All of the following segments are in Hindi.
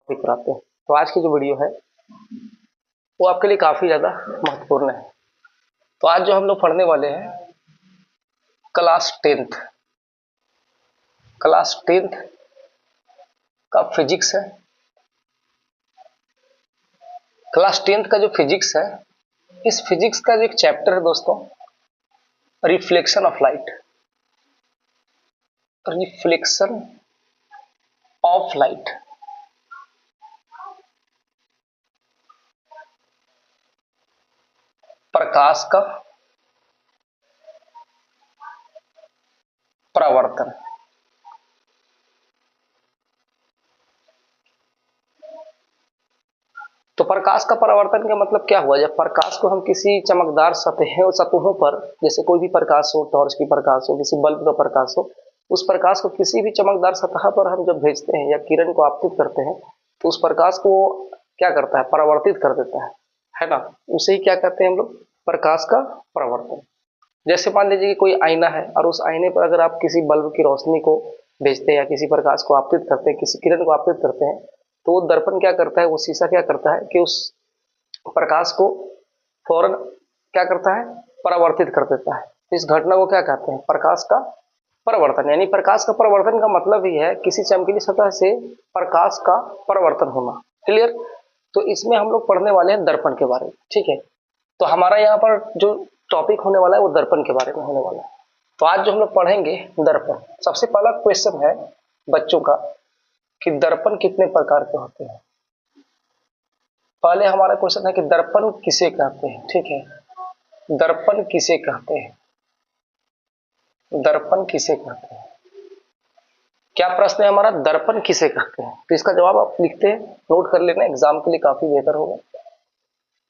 लेकर आते हैं। तो आज की जो वीडियो है वो आपके लिए काफी ज्यादा महत्वपूर्ण है। तो आज जो हम लोग पढ़ने वाले हैं क्लास टेंथ क्लास टेंथ का फिजिक्स है। क्लास टेंथ का जो फिजिक्स है, इस फिजिक्स का जो एक चैप्टर है दोस्तों, reflection of light. Reflection of light. प्रकाश का परावर्तन। तो प्रकाश का परावर्तन का मतलब क्या हुआ? जब प्रकाश को हम किसी चमकदार सतहों पर, जैसे कोई भी प्रकाश हो, टॉर्च की प्रकाश हो, किसी बल्ब का प्रकाश हो, उस प्रकाश को किसी भी चमकदार सतह पर हम जब भेजते हैं या किरण को आपतित करते हैं, तो उस प्रकाश को क्या करता है? परावर्तित कर देता है ना। उसे ही क्या कहते हैं हम लोग? प्रकाश का परावर्तन। जैसे मान लीजिए कि कोई आईना है और उस आईने पर अगर आप किसी बल्ब की रोशनी को भेजते हैं या किसी प्रकाश को आपतित करते हैं, किसी किरण को आपतित करते हैं, तो वो दर्पण क्या करता है, वो शीशा क्या करता है कि उस प्रकाश को फौरन क्या करता है? परावर्तित कर देता है। इस घटना को क्या कहते हैं? प्रकाश का परावर्तन। यानी प्रकाश का परावर्तन का मतलब ही है किसी चमकीली सतह से प्रकाश का परावर्तन होना। क्लियर? तो इसमें हम लोग पढ़ने वाले हैं दर्पण के बारे में। ठीक है, तो हमारा यहाँ पर जो टॉपिक होने वाला है वो दर्पण के बारे में होने वाला है। तो आज जो हम लोग पढ़ेंगे दर्पण। सबसे पहला क्वेश्चन है बच्चों का कि दर्पण कितने प्रकार के होते हैं। पहले हमारा क्वेश्चन है कि दर्पण किसे कहते हैं। ठीक है, दर्पण किसे कहते हैं? दर्पण किसे कहते हैं? क्या प्रश्न है हमारा? दर्पण किसे कहते हैं। तो इसका जवाब आप लिखते हैं, नोट कर लेना, एग्जाम के लिए काफी बेहतर होगा।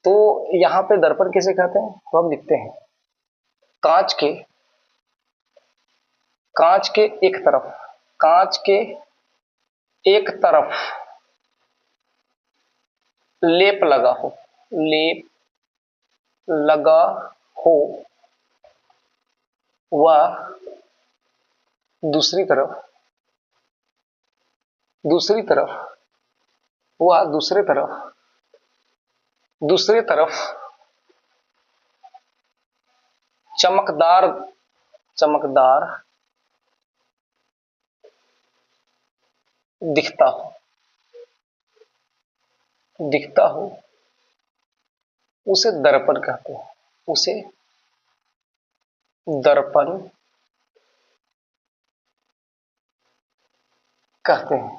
तो यहाँ पे दर्पण किसे कहते हैं तो हम लिखते हैं कांच के कांच के एक तरफ कांच के एक तरफ लेप लगा हो। लेप लगा हो वह दूसरी तरफ दूसरी तरफ वह दूसरी तरफ चमकदार चमकदार दिखता हो उसे दर्पण कहते हैं। उसे दर्पण कहते हैं।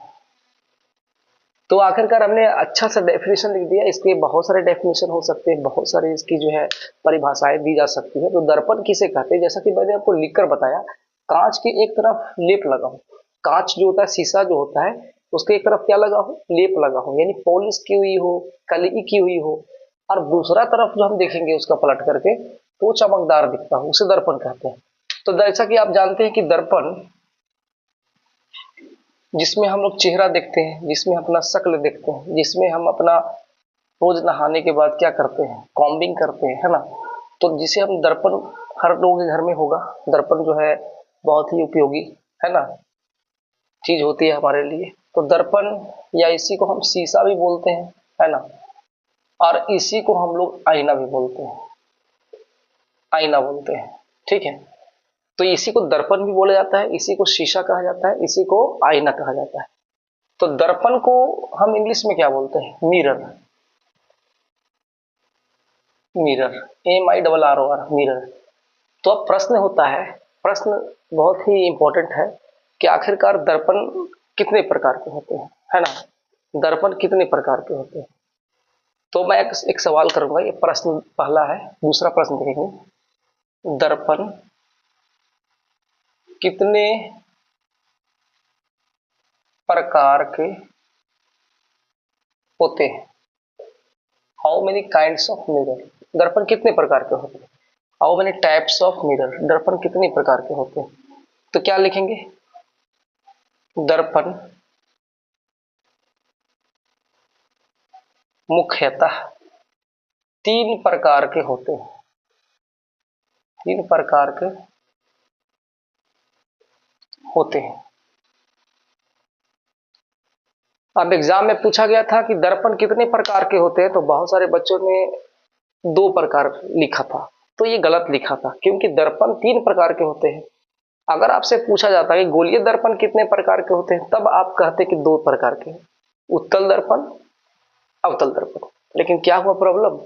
तो आखिरकार हमने अच्छा सा डेफिनेशन लिख दिया। इसके बहुत सारे डेफिनेशन हो सकते हैं, बहुत सारे इसकी जो है परिभाषाएं दी जा सकती है। तो दर्पण किसे कहते हैं, जैसा कि मैंने आपको लिखकर बताया, कांच के एक तरफ लेप लगा हो। कांच जो होता है, शीशा जो होता है, उसके एक तरफ क्या लगा हो? लेप लगा हो, यानी पॉलिश की हुई हो, कली की हुई हो। और दूसरा तरफ जो हम देखेंगे उसका पलट करके, तो वो चमकदार दिखता हो, उसे दर्पण कहते हैं। तो जैसा कि आप जानते हैं कि दर्पण जिसमें हम लोग चेहरा देखते हैं, जिसमें अपना शक्ल देखते हैं, जिसमें हम अपना रोज नहाने के बाद क्या करते हैं? कॉम्बिंग करते हैं, है ना। तो जिसे हम दर्पण, हर लोगों के घर में होगा दर्पण, जो है बहुत ही उपयोगी, है ना, चीज होती है हमारे लिए। तो दर्पण, या इसी को हम शीशा भी बोलते हैं, है ना, और इसी को हम लोग आईना भी बोलते हैं। आईना बोलते हैं, ठीक है। तो इसी को दर्पण भी बोला जाता है, इसी को शीशा कहा जाता है, इसी को आईना कहा जाता है। तो दर्पण को हम इंग्लिश में क्या बोलते हैं? मिरर। Mirror, MIRR, mirror. तो अब प्रश्न होता है, प्रश्न बहुत ही इंपॉर्टेंट है कि आखिरकार दर्पण कितने प्रकार के होते हैं, है ना। दर्पण कितने प्रकार के होते हैं? तो मैं एक सवाल करूंगा, ये प्रश्न पहला है। दूसरा प्रश्न देखेंगे, दर्पण कितने प्रकार के होते हैं? How many kinds of mirror. दर्पण कितने प्रकार के होते हैं? How many types of mirror. दर्पण कितने प्रकार के होते हैं? तो क्या लिखेंगे? दर्पण मुख्यतः तीन प्रकार के होते हैं। तीन प्रकार के होते हैं। अब एग्जाम में पूछा गया था कि दर्पण कितने प्रकार के होते हैं, तो बहुत सारे बच्चों ने दो प्रकार लिखा था। तो ये गलत लिखा था, क्योंकि दर्पण तीन प्रकार के होते हैं। अगर आपसे पूछा जाता है कि गोलीय दर्पण कितने प्रकार के होते हैं, तब आप कहते कि दो प्रकार के, उत्तल दर्पण, अवतल दर्पण। लेकिन क्या हुआ प्रॉब्लम,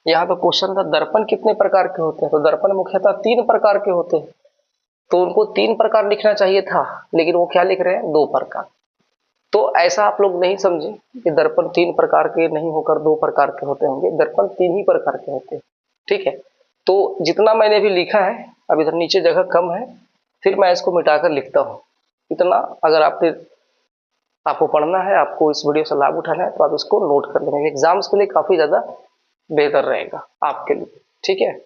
यहाँ पे क्वेश्चन था दर्पण कितने प्रकार के होते हैं, तो दर्पण मुख्यतः तीन प्रकार के होते हैं। तो उनको तीन प्रकार लिखना चाहिए था, लेकिन वो क्या लिख रहे हैं, दो प्रकार। तो ऐसा आप लोग नहीं समझे कि दर्पण तीन प्रकार के नहीं होकर दो प्रकार के होते होंगे, दर्पण तीन ही प्रकार के होते हैं। ठीक है, तो जितना मैंने भी लिखा है, अब इधर नीचे जगह कम है, फिर मैं इसको मिटाकर लिखता हूँ। इतना अगर आपको पढ़ना है, आपको इस वीडियो से लाभ उठाना है, तो आप इसको नोट कर लेंगे, एग्जाम्स के लिए काफी ज्यादा बेहतर रहेगा आपके लिए। ठीक है,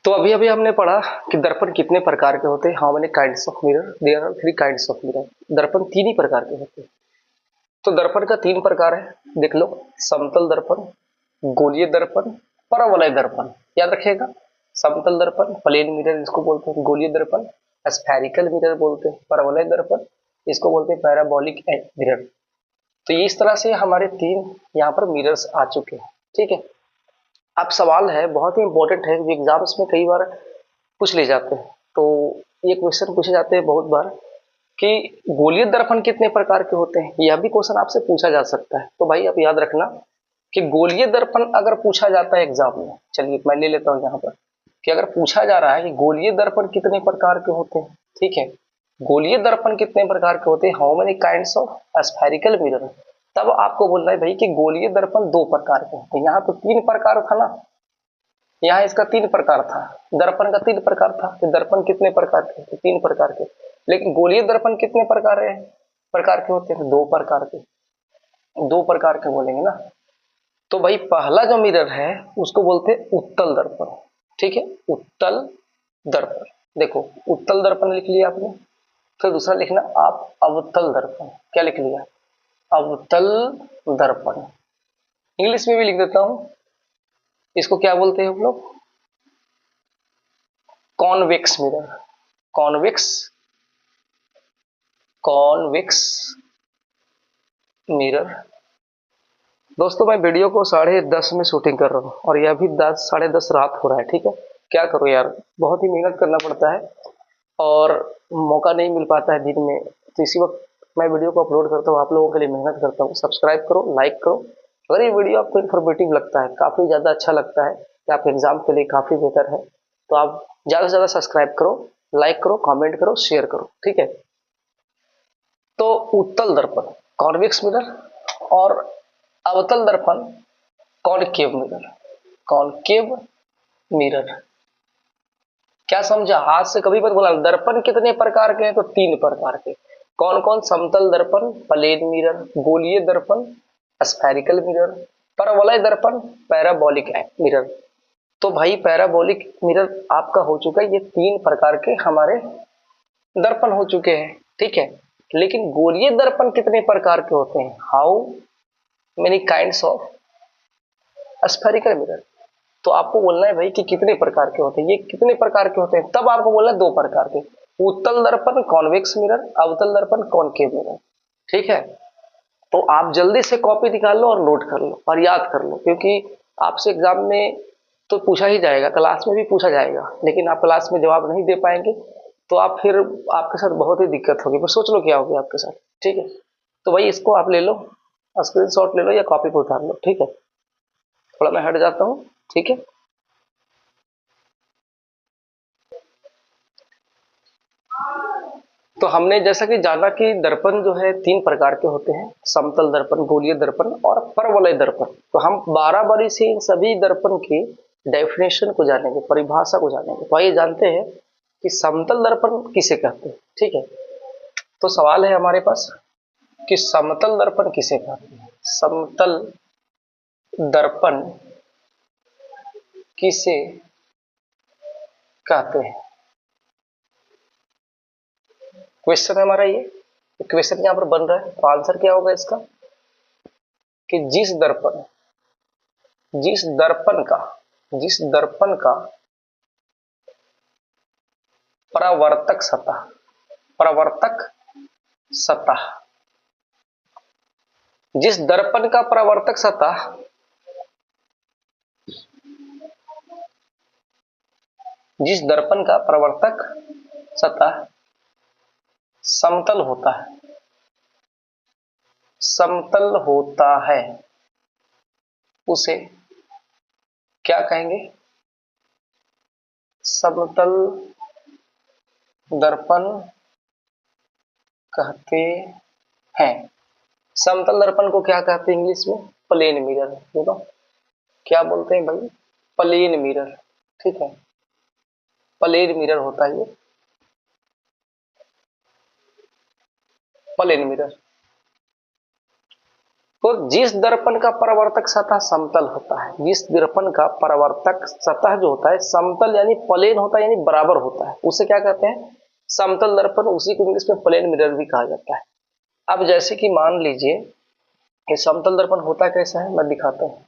तो अभी अभी हमने पढ़ा कि दर्पण कितने प्रकार के होते हैं। How many kinds of mirror, there are three kinds of mirror. दर्पण तीन ही प्रकार के होते हैं। तो दर्पण का तीन प्रकार है, देख लो, समतल दर्पण, गोलीय दर्पण, परवलय दर्पण। याद रखिएगा, समतल दर्पण प्लेन मिरर इसको बोलते हैं, गोलीय दर्पण स्फेरिकल मिरर बोलते हैं, परवलय दर्पण इसको बोलते हैं पैराबोलिक मिरर। तो ये इस तरह से हमारे तीन यहाँ पर मिरर्स आ चुके हैं। ठीक है, अब सवाल है बहुत ही इंपॉर्टेंट है, जो एग्जाम्स में कई बार पूछ ले जाते हैं। तो ये क्वेश्चन पूछे जाते हैं बहुत बार कि गोलीय दर्पण कितने प्रकार के होते हैं, यह भी क्वेश्चन आपसे पूछा जा सकता है। तो भाई आप याद रखना कि गोलीय दर्पण अगर पूछा जाता है एग्जाम में, चलिए मैं ले लेता हूँ यहाँ पर, कि अगर पूछा जा रहा है कि गोलीय दर्पण कितने प्रकार के होते हैं, ठीक है, गोलीय दर्पण कितने प्रकार के होते हैं, how many kinds of spherical mirror, तब आपको बोलना है भाई कि गोलीय दर्पण दो प्रकार के होते हैं। यहाँ तो तीन प्रकार था ना, यहाँ इसका तीन प्रकार था, दर्पण का तीन प्रकार था, कि दर्पण कितने प्रकार के, तो तीन प्रकार के। लेकिन गोलीय दर्पण कितने प्रकार के होते हैं, दो प्रकार के, दो प्रकार के बोलेंगे ना। तो भाई पहला जो मिरर है उसको बोलते हैं उत्तल दर्पण। ठीक है, उत्तल दर्पण, देखो उत्तल दर्पण लिख लिया आपने। फिर दूसरा लिखना आप अवतल दर्पण, क्या लिख लिया, अवतल दर्पण। इंग्लिश में भी लिख देता हूं, इसको क्या बोलते हैं हम लोग, convex mirror, convex, convex mirror. दोस्तों मैं वीडियो को 10:30 में शूटिंग कर रहा हूँ, और यह भी 10 साढ़े 10 रात हो रहा है। ठीक है, क्या करूँ यार, बहुत ही मेहनत करना पड़ता है और मौका नहीं मिल पाता है दिन में। तो इसी वक्त मैं वीडियो को अपलोड करता हूँ, आप लोगों के लिए मेहनत करता हूँ। सब्सक्राइब करो, लाइक करो। अगर ये वीडियो आपको इन्फॉर्मेटिव लगता है, काफ़ी ज़्यादा अच्छा लगता है कि आप एग्जाम के लिए काफ़ी बेहतर है, तो आप ज़्यादा से ज़्यादा सब्सक्राइब करो, लाइक करो, कमेंट करो, शेयर करो। ठीक है, तो उत्तल दर्पण कॉन्वेक्स मिरर, और अवतल दर्पण कॉनकेव मिरर, कॉनकेव मिरर। क्या समझा, आज से कभी मत बोला दर्पण कितने प्रकार के हैं, तो तीन प्रकार के। कौन कौन, समतल दर्पण प्लेन मिरर, गोलीय दर्पण स्फेरिकल मिरर, परवलय दर्पण पैराबोलिक मिरर। तो भाई पैराबोलिक मिरर आपका हो चुका है, ये तीन प्रकार के हमारे दर्पण हो चुके हैं। ठीक है, लेकिन गोलीय दर्पण कितने प्रकार के होते हैं, how many kinds of spherical mirror. तो आपको बोलना है भाई कि कितने प्रकार के होते हैं, ये कितने प्रकार के होते हैं, तब आपको बोलना है दो प्रकार के, उत्तल दर्पण कॉन्वेक्स मिरर, अवतल दर्पण कॉनकेव मिरर। ठीक है, तो आप जल्दी से कॉपी निकाल लो और नोट कर लो और याद कर लो, क्योंकि आपसे एग्जाम में तो पूछा ही जाएगा, क्लास में भी पूछा जाएगा, लेकिन आप क्लास में जवाब नहीं दे पाएंगे, तो आप फिर आपके साथ बहुत ही दिक्कत होगी। बस सोच लो क्या होगी आपके साथ। ठीक है, तो भाई इसको आप ले लो, स्क्रीन शॉट ले लो या कॉपी पर उतार लो। ठीक है, थोड़ा मैं हट जाता हूँ। ठीक है, तो हमने जैसा कि जाना कि दर्पण जो है तीन प्रकार के होते हैं, समतल दर्पण, गोलीय दर्पण और परवलय दर्पण। तो हम बारी से इन सभी दर्पण की डेफिनेशन को जानेंगे, परिभाषा को जानेंगे। तो आइए जानते हैं कि समतल दर्पण किसे कहते हैं। ठीक है, तो सवाल है हमारे पास कि समतल दर्पण किसे कहते हैं, समतल दर्पण किसे कहते हैं, क्वेश्चन है हमारा ये। क्वेश्चन यहाँ पर बन रहा है, तो आंसर क्या होगा इसका, कि जिस दर्पण का परावर्तक सतह, परावर्तक सतह। जिस दर्पण का परावर्तक सतह जिस दर्पण का परावर्तक सतह समतल होता है, समतल होता है, उसे क्या कहेंगे? समतल दर्पण कहते हैं। समतल दर्पण को क्या कहते हैं इंग्लिश में? Plane mirror. बोलो क्या बोलते हैं भाई? Plane mirror. ठीक है, प्लेन मिरर होता है ये, प्लेन मिरर। तो जिस दर्पण का परावर्तक सतह समतल होता है, जिस दर्पण का परावर्तक सतह जो होता है समतल यानी प्लेन होता है, यानी बराबर होता है, उसे क्या कहते हैं? समतल दर्पण। उसी को इंग्लिश में प्लेन मिरर भी कहा जाता है। अब जैसे कि मान लीजिए ये समतल दर्पण होता कैसा है, मैं दिखाता हूँ।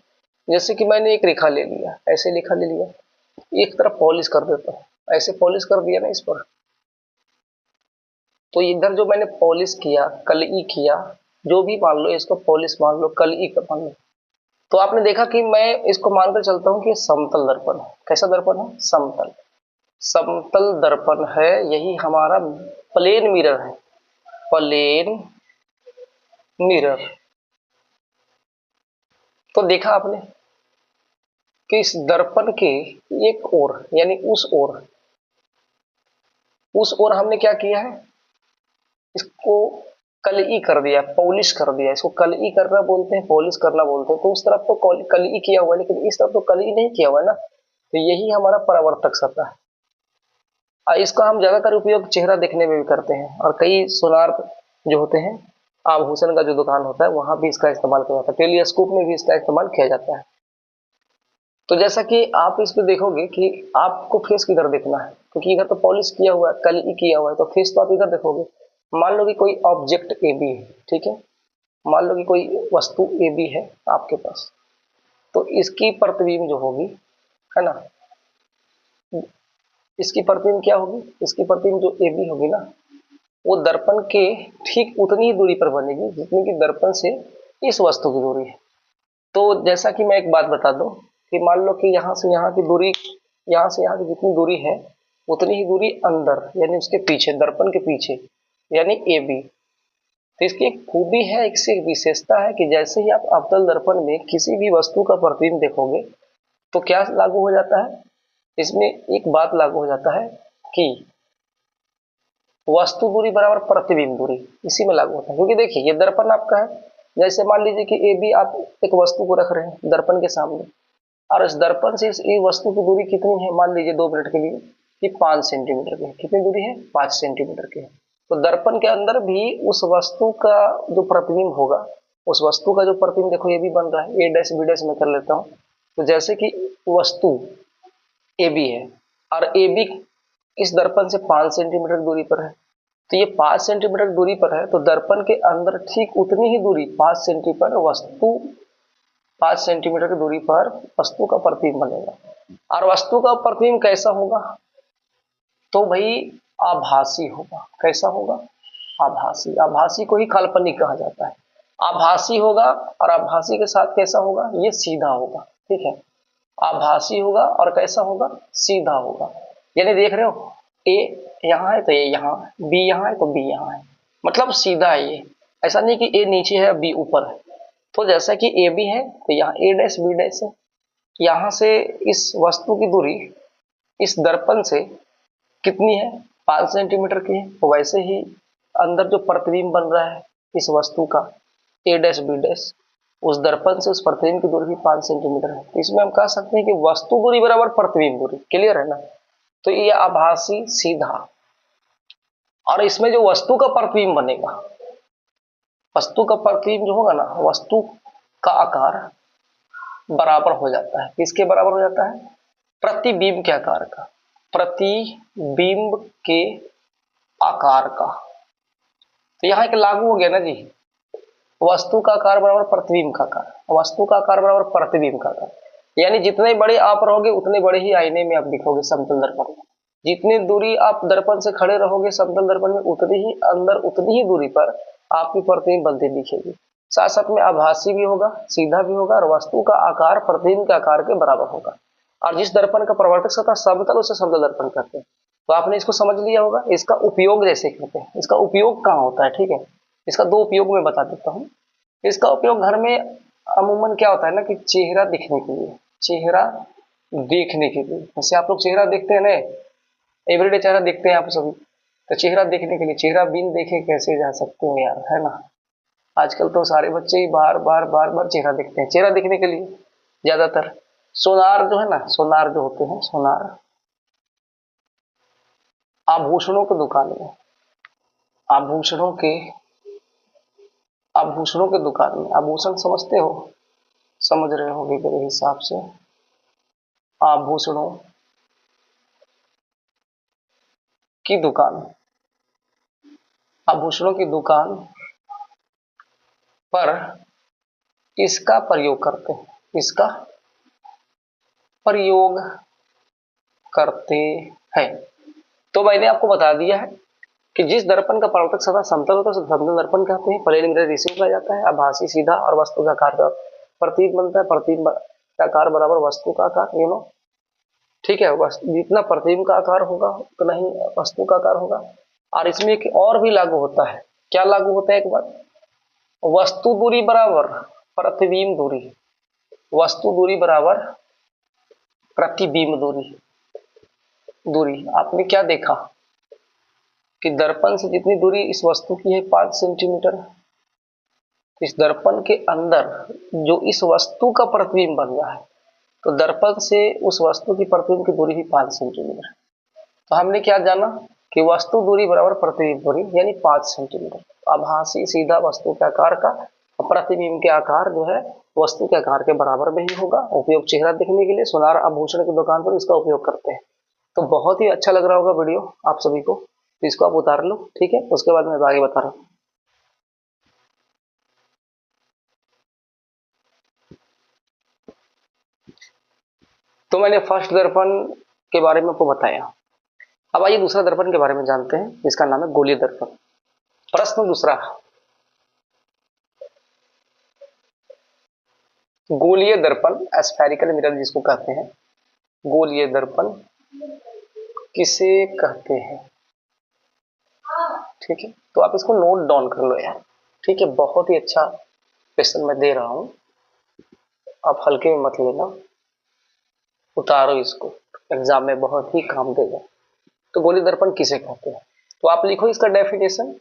जैसे कि मैंने एक रेखा ले लिया, ऐसे रेखा ले लिया, एक तरफ पॉलिश कर देता हूँ, ऐसे पॉलिश कर दिया ना इस पर, तो इधर जो मैंने पॉलिश किया, कलई किया, जो भी मान लो, इसको पॉलिश मान लो, कलई का मान लो, तो आपने देखा कि मैं इसको मानकर चलता हूं कि समतल दर्पण है। कैसा दर्पण है? समतल। समतल दर्पण है, यही हमारा प्लेन मिरर है, प्लेन मिरर। तो देखा आपने कि इस दर्पण के एक ओर यानी उस ओर हमने क्या किया है? इसको कलई कर दिया, पॉलिश कर दिया। इसको कलई करना बोलते हैं, पॉलिश करना बोलते हैं। तो उस तरफ तो कलई किया हुआ है, लेकिन इस तरफ तो कलई नहीं किया हुआ है ना। तो यही हमारा परावर्तक सतह है। और इसका हम ज्यादातर उपयोग चेहरा देखने में भी करते हैं, और कई सोनार जो होते हैं, आभूषण का जो दुकान होता है, वहां भी इसका इस्तेमाल किया जाता है। टेलीस्कोप में भी इसका इस्तेमाल किया जाता है। तो जैसा कि आप इस पे देखोगे कि आपको फेस किधर देखना है, क्योंकि इधर तो पॉलिश किया हुआ है, कलई किया हुआ है, तो फेस तो आप इधर देखोगे। मान लो कि कोई ऑब्जेक्ट ए बी है, ठीक है, मान लो कि कोई वस्तु ए बी है आपके पास, तो इसकी प्रतिबिंब जो होगी, है ना, इसकी प्रतिबिंब क्या होगी? इसकी प्रतिबिंब जो ए बी होगी ना, वो दर्पण के ठीक उतनी ही दूरी पर बनेगी जितनी कि दर्पण से इस वस्तु की दूरी है। तो जैसा कि मैं एक बात बता दूं कि मान लो कि यहाँ से यहाँ की दूरी, यहाँ से यहाँ की जितनी दूरी है उतनी ही दूरी अंदर यानी उसके पीछे, दर्पण के पीछे, यानी ए बी। तो इसकी एक खूबी है, इसकी एक विशेषता है कि जैसे ही आप अवतल दर्पण में किसी भी वस्तु का प्रतिबिंब देखोगे तो क्या लागू हो जाता है? इसमें एक बात लागू हो जाता है कि वस्तु दूरी बराबर प्रतिबिंब दूरी, इसी में लागू होता है। क्योंकि देखिए ये दर्पण आपका है, जैसे मान लीजिए कि ए बी आप एक वस्तु को रख रहे हैं दर्पण के सामने, और इस दर्पण से इस वस्तु की दूरी कितनी है? मान लीजिए 2 मिनट के लिए कि 5 सेंटीमीटर की है। कितनी दूरी है? 5 सेंटीमीटर की है। तो दर्पण के अंदर भी उस वस्तु का जो प्रतिबिंब होगा, उस वस्तु का जो प्रतिबिंब देखो ये भी बन रहा है, ए डैश बी डैश में कर लेता हूँ। तो जैसे कि वस्तु ए बी है और ए बी इस दर्पण से 5 सेंटीमीटर दूरी पर है, तो ये 5 सेंटीमीटर दूरी पर है, तो दर्पण के अंदर ठीक उतनी ही दूरी 5 सेंटीमीटर की दूरी पर वस्तु का प्रतिबिंब बनेगा। और वस्तु का प्रतिबिंब कैसा होगा? तो भाई आभासी होगा। कैसा होगा? आभासी। आभासी को ही काल्पनिक कहा जाता है। आभासी होगा, और आभासी के साथ कैसा होगा? ये सीधा होगा। ठीक है, आभासी होगा और कैसा होगा? सीधा होगा। यानी देख रहे हो, ए यहाँ है तो ए यहाँ है, बी यहाँ है तो बी यहाँ है, मतलब सीधा है ये। ऐसा नहीं कि ए नीचे है बी ऊपर है। तो जैसा कि ए बी है तो यहाँ ए डैश बी डैश है, यहाँ से इस वस्तु की दूरी इस दर्पण से कितनी है? 5 सेंटीमीटर की है। तो वैसे ही अंदर जो प्रतिबिंब बन रहा है इस वस्तु का ए डैश बी डैश, उस दर्पण से उस प्रतिबिंब की दूरी भी 5 सेंटीमीटर है। तो इसमें हम कह सकते हैं कि वस्तु दूरी बराबर प्रतिबिंब दूरी। क्लियर है ना? तो ये आभासी, सीधा। और इसमें जो वस्तु का प्रतिबिंब बनेगा, वस्तु का प्रतिबिंब जो होगा ना, वस्तु का आकार बराबर हो जाता है। किसके बराबर हो जाता है? प्रतिबिंब के आकार का, प्रतिबिंब के आकार का। तो यहाँ एक लागू हो गया ना जी, वस्तु का आकार बराबर प्रतिबिंब का आकार, वस्तु का आकार बराबर प्रतिबिंब का आकार। यानी जितने बड़े आप रहोगे उतने बड़े ही आईने में आप दिखोगे समतल दर्पण में। जितनी दूरी आप दर्पण से खड़े रहोगे समतल दर्पण में, उतनी ही अंदर उतनी ही दूरी पर आपकी प्रतिबिंब बनती दिखेगी। साथ साथ में आभासी भी होगा, सीधा भी होगा, और वस्तु का आकार प्रतिबिंब के आकार के बराबर होगा। और जिस दर्पण का परावर्तक सतह समतल, उसे समतल दर्पण कहते हैं। तो आपने इसको समझ लिया होगा। इसका उपयोग जैसे कहते हैं, इसका उपयोग कहाँ होता है, ठीक है। इसका दो उपयोग मैं बता देता हूँ। इसका उपयोग घर में अमूमन क्या होता है ना, कि चेहरा दिखने के लिए, चेहरा देखने के लिए। जैसे आप लोग चेहरा देखते हैं ना, एवरीडे चेहरा देखते हैं आप सभी, तो चेहरा देखने के लिए, चेहरा बिन देखे कैसे जा सकते हो यार, है ना। आजकल तो सारे बच्चे ही बार बार बार बार चेहरा देखते हैं, चेहरा देखने के लिए ज्यादातर। सोनार जो है ना, सोनार जो होते हैं, सोनार आभूषणों की दुकान में, आभूषणों के, आभूषणों के दुकान में, आभूषण समझते हो, समझ रहे होगे मेरे हिसाब से। आभूषणों की दुकान, आभूषणों की दुकान पर इसका प्रयोग करते हैं, इसका प्रयोग करते हैं। तो मैंने आपको बता दिया है कि जिस दर्पण का परावर्तक सतह समतल होता है उसे समतल दर्पण कहते हैं, प्लेन मिरर रिसीव किया जाता है, आभासी सीधा, और वस्तु का आकार का प्रतीक बनता है, प्रतीक का आकार बराबर वस्तु का आकार, ठीक है। जितना प्रतिबिंब का आकार होगा उतना ही वस्तु का आकार होगा। और इसमें एक और भी लागू होता है। क्या लागू होता है, एक बात, वस्तु दूरी बराबर प्रतिबिंब दूरी, वस्तु दूरी बराबर प्रतिबिंब दूरी। दूरी आपने क्या देखा कि दर्पण से जितनी दूरी इस वस्तु की है 5 सेंटीमीटर, इस दर्पण के अंदर जो इस वस्तु का प्रतिबिंब बन रहा है, तो दर्पण से उस वस्तु की प्रतिबिंब की दूरी भी 5 सेंटीमीटर। तो हमने क्या जाना कि वस्तु दूरी बराबर प्रतिबिंब दूरी, यानी 5 सेंटीमीटर। आभासी सीधा वस्तु के आकार का, प्रतिबिंब के आकार जो है वस्तु के आकार के बराबर में ही होगा। उपयोग चेहरा देखने के लिए सोनार आभूषण की दुकान पर इसका उपयोग करते हैं। तो बहुत ही अच्छा लग रहा होगा वीडियो आप सभी को, तो इसको आप उतार लो, ठीक है। उसके बाद मैं आगे बता रहा हूँ। तो मैंने फर्स्ट दर्पण के बारे में आपको बताया। अब आइए दूसरा दर्पण के बारे में जानते हैं, जिसका नाम है गोलीय दर्पण। प्रश्न दूसरा, गोलीय दर्पण, स्फेरिकल मिरर जिसको कहते हैं, गोलीय दर्पण किसे कहते हैं, ठीक है। तो आप इसको नोट डाउन कर लो यार, ठीक है। बहुत ही अच्छा क्वेश्चन मैं दे रहा हूं, आप हल्के में मत लेना, उतारो इसको, एग्जाम में बहुत ही काम देगा। तो गोलीय दर्पण किसे कहते हैं, तो आप लिखो इसका डेफिनेशन,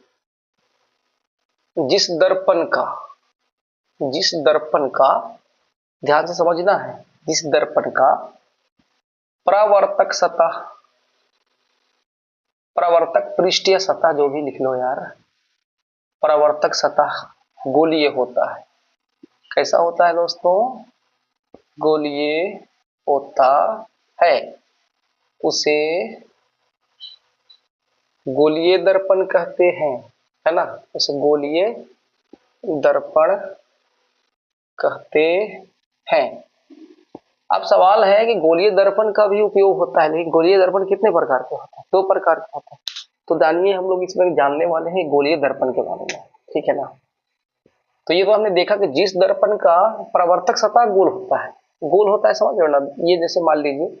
जिस दर्पण का, जिस दर्पण का, ध्यान से समझना है, जिस दर्पण का परावर्तक सतह, परावर्तक पृष्ठीय सतह, जो भी लिख लो यार, परावर्तक सतह गोलीय होता है। कैसा होता है दोस्तों, गोलीय होता है, उसे गोलीय दर्पण कहते हैं, है ना। उसे गोलीय दर्पण कहते हैं। अब सवाल है कि गोलीय दर्पण का भी उपयोग होता है, लेकिन गोलीय दर्पण कितने प्रकार के होते हैं, 2 प्रकार के होते हैं। तो जानिए हम लोग इसमें जानने वाले हैं गोलीय दर्पण के बारे में, ठीक है ना। तो ये तो हमने देखा कि जिस दर्पण का परावर्तक सतह गोल होता है, गोल होता है, समझ रहे हो ना। ये जैसे मान लीजिए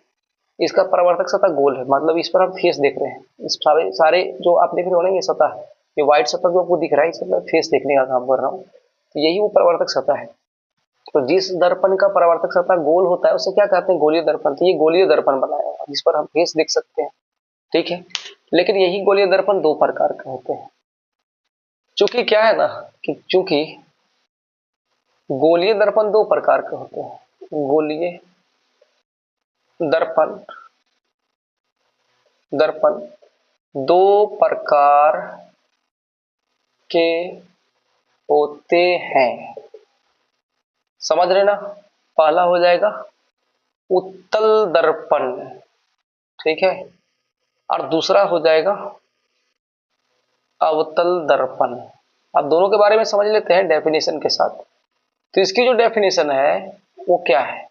इसका परावर्तक सतह गोल है, मतलब इस पर हम फेस देख रहे हैं, इस सारे सारे जो आप देख रहे हो ना, ये सतह है, ये व्हाइट सतह जो आपको दिख रहा है, इस पर मैं फेस देखने का काम कर रहा हूँ, तो यही वो परावर्तक सतह है। तो जिस दर्पण का परावर्तक सतह गोल होता है उसे क्या कहते हैं, गोलीय दर्पण। तो ये गोलीय दर्पण बनाया हुआ जिस पर हम फेस देख सकते हैं, ठीक है। लेकिन यही गोलीय दर्पण 2 प्रकार के होते हैं। चूंकि क्या है ना, कि चूंकि गोलीय दर्पण 2 प्रकार के होते हैं, गोलीय दर्पण, दर्पण 2 प्रकार के होते हैं, समझ रहे ना। पहला हो जाएगा उत्तल दर्पण, ठीक है, और दूसरा हो जाएगा अवतल दर्पण। अब दोनों के बारे में समझ लेते हैं डेफिनेशन के साथ। तो इसकी जो डेफिनेशन है वो क्या है,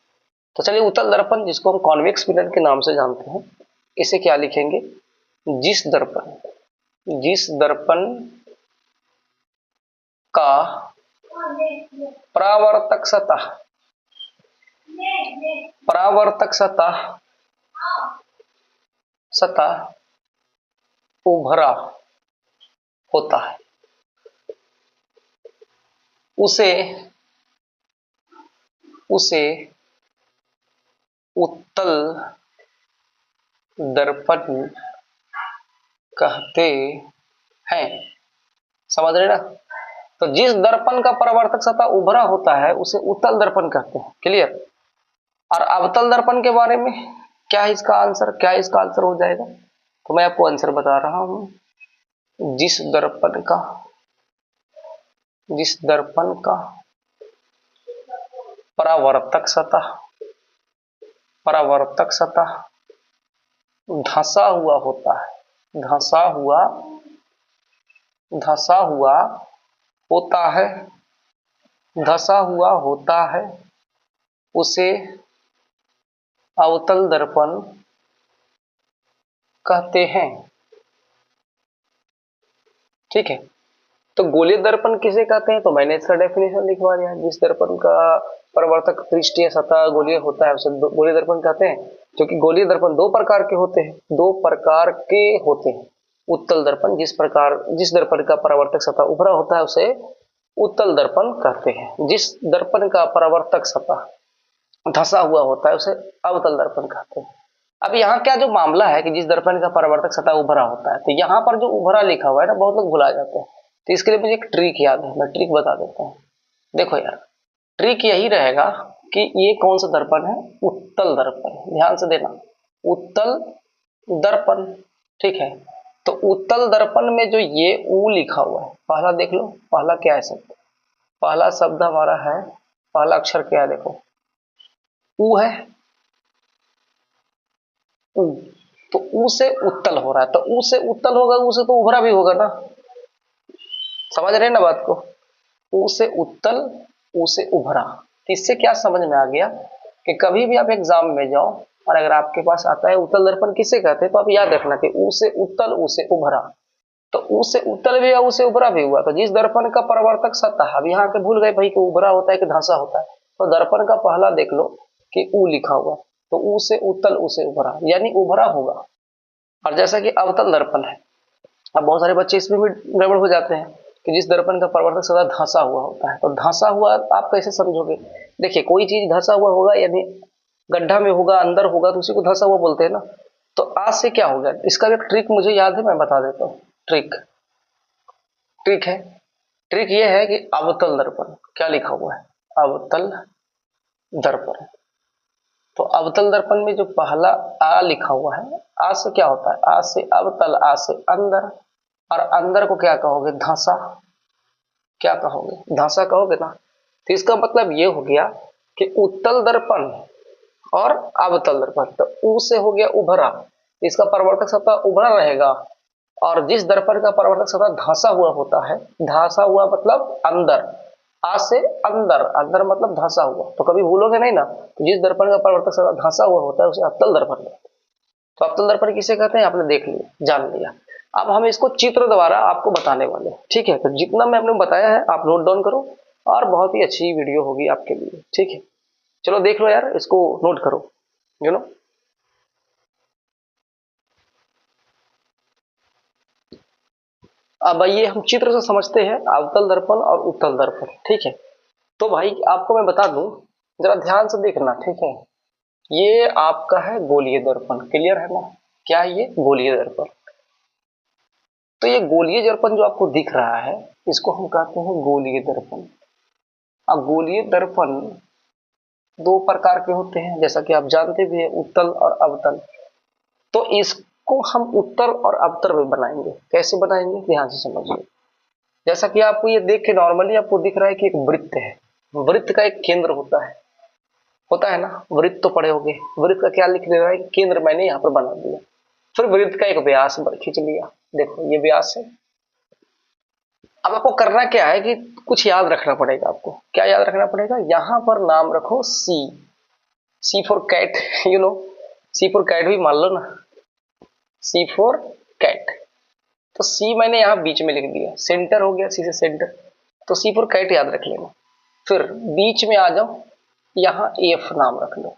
तो चलिए उत्तल दर्पण, जिसको हम कॉन्वेक्स मिरर के नाम से जानते हैं, इसे क्या लिखेंगे, जिस दर्पण का परावर्तक सतह उभरा होता है उसे उत्तल दर्पण कहते हैं। समझ रहे ना? तो जिस दर्पण का परावर्तक सतह उभरा होता है उसे उत्तल दर्पण कहते हैं। क्लियर? और अवतल दर्पण के बारे में क्या इसका आंसर हो जाएगा? तो मैं आपको आंसर बता रहा हूं, जिस दर्पण का परावर्तक सतह धंसा हुआ होता है, धंसा हुआ होता है उसे अवतल दर्पण कहते हैं। ठीक है, तो गोलीय दर्पण किसे कहते हैं? तो मैंने इसका डेफिनेशन लिखवा दिया। जिस दर्पण का परावर्तक पृष्ठ या सतह गोलीय होता है उसे गोलीय दर्पण कहते हैं। क्योंकि गोलीय दर्पण दो प्रकार के होते हैं। उत्तल दर्पण, जिस दर्पण का परावर्तक सतह उभरा होता है उसे उत्तल दर्पण कहते हैं। जिस दर्पण का परावर्तक सतह धंसा हुआ होता है उसे अवतल दर्पण कहते हैं। अब यहाँ क्या जो मामला है कि जिस दर्पण का परावर्तक सतह उभरा होता है, तो यहाँ पर जो उभरा लिखा हुआ है ना, बहुत लोग भुला जाते हैं। तो इसके लिए मुझे एक ट्रिक याद है, मैं ट्रिक बता देता हूँ। देखो यार, ट्रिक यही रहेगा कि ये कौन सा दर्पण है? उत्तल दर्पण। ध्यान से देना, उत्तल दर्पण। ठीक है, तो उत्तल दर्पण में जो ये ऊ लिखा हुआ है, पहला देख लो, पहला क्या है शब्द? पहला शब्द हमारा है, पहला अक्षर क्या है? देखो, ऊ है, ऊ। तो ऊ से उत्तल हो रहा है, तो ऊ से उत्तल होगा, ऊ से तो उभरा भी होगा ना। समझ रहे हैं ना बात को? ऊ से उत्तल, ऊ से उभरा। तो इससे क्या समझ में आ गया कि कभी भी आप एग्जाम में जाओ और अगर आपके पास आता है उत्तल दर्पण किसे कहते हैं, तो आप याद रखना कि ऊ से उत्तल, ऊ से उभरा। तो ऊ से उत्तल भी हुआ, ऊ से उभरा भी हुआ। तो जिस दर्पण का परावर्तक सतह, अब यहाँ के भूल गए भाई कि उभरा होता है कि धंसा होता है, तो दर्पण का पहला देख लो कि ऊ लिखा हुआ, तो ऊ से उत्तल, ऊ से उभरा, यानी उभरा होगा। और जैसा कि अवतल दर्पण है, अब बहुत सारे बच्चे इसमें भी गड़बड़ हो जाते हैं कि जिस दर्पण का परावर्तक सतह धंसा हुआ होता है, तो धंसा हुआ आप कैसे समझोगे? देखिए, कोई चीज धंसा हुआ होगा यानी गड्ढा में होगा, अंदर होगा, तो उसी को धंसा हुआ बोलते हैं ना। तो आज से क्या हो गया, इसका एक ट्रिक मुझे याद है, मैं बता देता हूँ। ट्रिक ये है कि अवतल दर्पण, क्या लिखा हुआ है? अवतल दर्पण। तो अवतल दर्पण में जो पहला आ लिखा हुआ है, आ से क्या होता है? आ से अवतल, आ से अंदर, और अंदर को क्या कहोगे? धंसा। क्या कहोगे? धंसा कहोगे ना। तो इसका मतलब ये हो गया कि उत्तल दर्पण और अवतल दर्पण, तो ऊ से हो गया उभरा, इसका परावर्तक सतह उभरा रहेगा। और जिस दर्पण का परावर्तक सतह धंसा हुआ होता है, धंसा हुआ मतलब अंदर, आ से अंदर, अंदर मतलब धंसा हुआ, तो कभी भूलोगे नहीं ना। तो जिस दर्पण का परावर्तक सतह धंसा हुआ होता है उसे अवतल दर्पण कहते हैं। तो अवतल दर्पण किसे कहते हैं? आपने देख लिया, जान लिया। अब हम इसको चित्र द्वारा आपको बताने वाले हैं। ठीक है, तो जितना मैं आपने बताया है आप नोट डाउन करो, और बहुत ही अच्छी वीडियो होगी आपके लिए। ठीक है, चलो देख लो यार, इसको नोट करो, यू नो। अब आइए हम चित्र से समझते हैं अवतल दर्पण और उत्तल दर्पण। ठीक है, तो भाई आपको मैं बता दूं, जरा ध्यान से देखना। ठीक है, ये आपका है गोलीय दर्पण, क्लियर है ना? क्या है ये? गोलीय दर्पण। तो ये गोलीय दर्पण जो आपको दिख रहा है, इसको हम कहते हैं गोलीय दर्पण। अब गोलीय दर्पण दो प्रकार के होते हैं, जैसा कि आप जानते भी हैं, उत्तल और अवतल। तो इसको हम उत्तल और अवतल में बनाएंगे। कैसे बनाएंगे? ध्यान से समझिए। जैसा कि आपको ये देख के नॉर्मली आपको दिख रहा है कि एक वृत्त है, वृत्त का एक केंद्र होता है ना। वृत्त तो पढ़े होंगे, वृत्त का क्या लिख दे रहा है? केंद्र मैंने यहाँ पर बना दिया। फिर वृत्त का एक व्यास खींच लिया, देखो ये व्यास है। अब आपको करना क्या है कि कुछ याद रखना पड़ेगा। आपको क्या याद रखना पड़ेगा? यहां पर नाम रखो C, C for cat, you know, C for cat भी मान लो ना। C for cat. तो सी मैंने यहाँ बीच में लिख दिया, सेंटर हो गया, सी से सेंटर, तो सी फॉर कैट याद रख लेना। फिर बीच में आ जाओ, यहाँ एफ नाम रख लो,